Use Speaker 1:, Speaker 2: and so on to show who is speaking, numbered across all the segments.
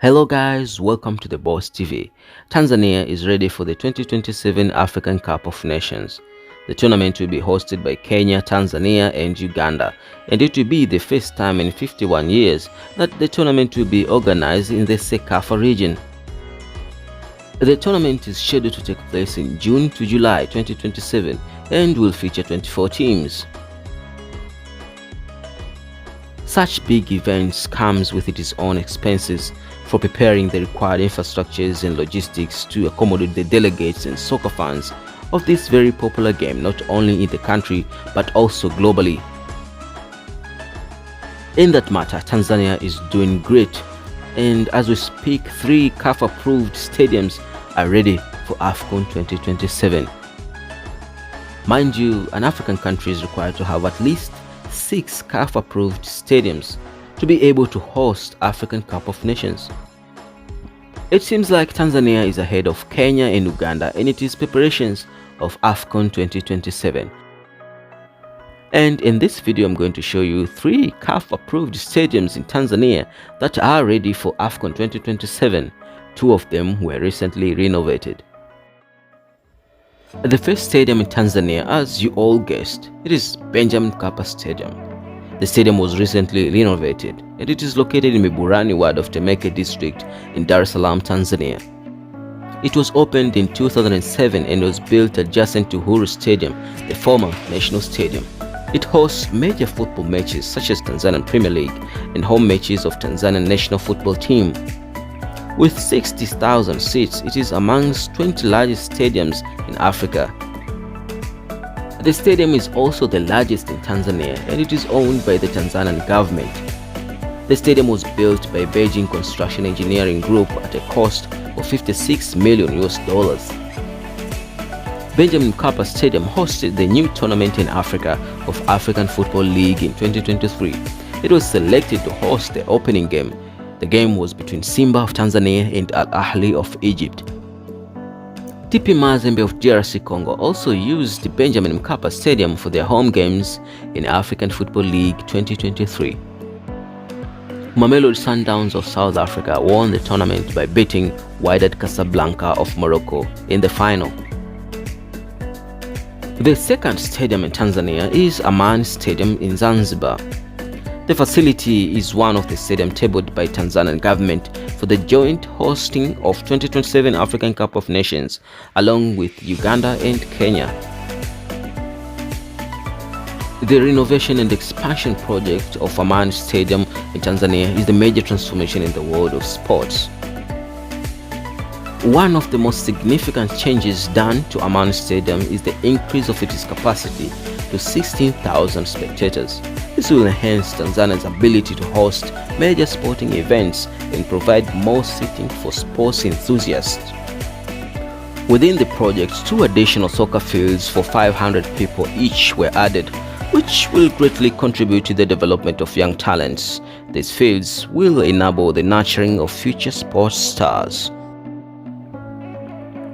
Speaker 1: Hello guys, welcome to the Boss TV. Tanzania is ready for the 2027 African Cup of Nations. The tournament will be hosted by Kenya, Tanzania and Uganda, and it will be the first time in 51 years that the tournament will be organized in the CECAFA region. The tournament is scheduled to take place in June to July 2027 and will feature 24 teams. Such big events comes with its own expenses for preparing the required infrastructures and logistics to accommodate the delegates and soccer fans of this very popular game, not only in the country but also globally. In that matter, Tanzania is doing great, and as we speak, 3 CAF-approved stadiums are ready for AFCON 2027. Mind you, an African country is required to have at least 6 CAF-approved stadiums to be able to host African Cup of Nations. It seems like Tanzania is ahead of Kenya and Uganda in its preparations of AFCON 2027. And in this video, I'm going to show you 3 CAF-approved stadiums in Tanzania that are ready for AFCON 2027. 2 of them were recently renovated. The first stadium in Tanzania, as you all guessed, it is Benjamin Mkapa Stadium. The stadium was recently renovated and it is located in Miburani ward of Temeke district in Dar es Salaam, Tanzania. It was opened in 2007 and was built adjacent to Uhuru Stadium, the former national stadium. It hosts major football matches such as Tanzanian Premier League and home matches of Tanzanian national football team. With 60,000 seats, it is amongst 20 largest stadiums in Africa. The stadium is also the largest in Tanzania and it is owned by the Tanzanian government. The stadium was built by Beijing Construction Engineering Group at a cost of $56 million. Benjamin Mkapa Stadium hosted the new tournament in Africa of African Football League in 2023. It was selected to host the opening game. The game was between Simba of Tanzania and Al Ahly of Egypt. TP Mazembe of DRC Congo also used the Benjamin Mkapa Stadium for their home games in African Football League 2023. Mamelodi Sundowns of South Africa won the tournament by beating Wydad Casablanca of Morocco in the final. The second stadium in Tanzania is Amani Stadium in Zanzibar. The facility is one of the stadiums tabled by Tanzanian government for the joint hosting of 2027 African Cup of Nations along with Uganda and Kenya. The renovation and expansion project of Amani Stadium in Tanzania is the major transformation in the world of sports. One of the most significant changes done to Amani Stadium is the increase of its capacity to 16,000 spectators. This will enhance Tanzania's ability to host major sporting events and provide more seating for sports enthusiasts. Within the project, 2 additional soccer fields for 500 people each were added, which will greatly contribute to the development of young talents. These fields will enable the nurturing of future sports stars.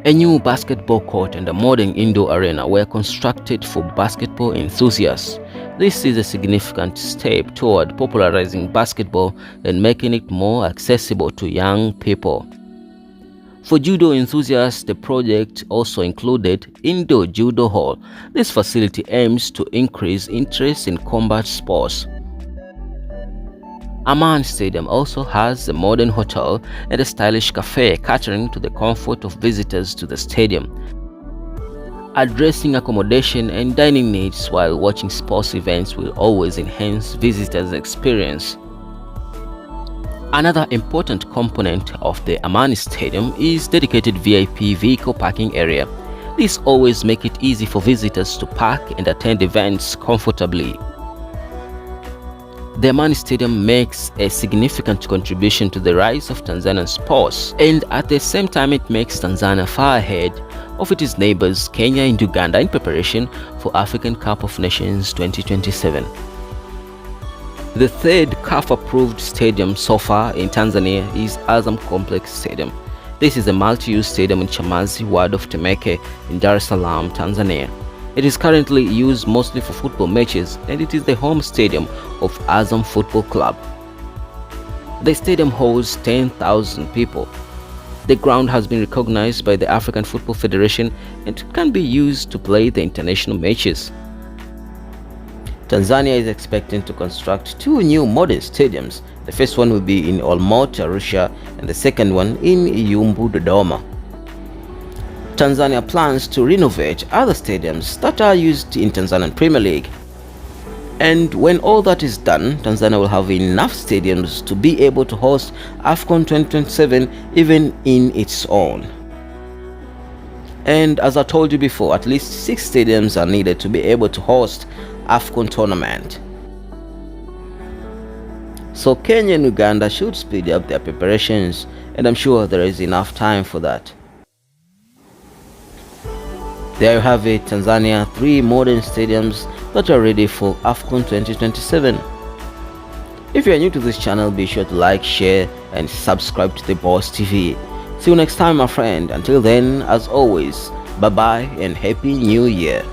Speaker 1: A new basketball court and a modern indoor arena were constructed for basketball enthusiasts. This is a significant step toward popularizing basketball and making it more accessible to young people. For judo enthusiasts, the project also included indoor judo hall. This facility aims to increase interest in combat sports. Amani Stadium also has a modern hotel and a stylish cafe catering to the comfort of visitors to the stadium, addressing accommodation and dining needs while watching sports events will always enhance visitors' experience. Another important component of the Amani Stadium is dedicated VIP vehicle parking area. This always makes it easy for visitors to park and attend events comfortably. The Amani Stadium makes a significant contribution to the rise of Tanzanian sports, and at the same time it makes Tanzania far ahead of its neighbors Kenya and Uganda in preparation for African Cup of Nations 2027. The third CAF-approved stadium so far in Tanzania is Azam Complex Stadium. This is a multi-use stadium in Chamazi ward of Temeke in Dar es Salaam, Tanzania. It is currently used mostly for football matches and it is the home stadium of Azam Football Club. The stadium holds 10,000 people. The ground has been recognized by the African Football Federation and can be used to play the international matches. Tanzania is expecting to construct 2 new modern stadiums. The first one will be in Olmot, Arusha, and the second one in Iyumbu, Dodoma. Tanzania plans to renovate other stadiums that are used in Tanzanian Premier League. And when all that is done, Tanzania will have enough stadiums to be able to host AFCON 2027 even in its own. And as I told you before, at least 6 stadiums are needed to be able to host AFCON tournament. So Kenya and Uganda should speed up their preparations, and I'm sure there is enough time for that. There you have it, Tanzania, 3 modern stadiums that are ready for AFCON 2027. If you are new to this channel, be sure to like, share, and subscribe to the Boss TV. See you next time, my friend. Until then, as always, bye bye and Happy New Year.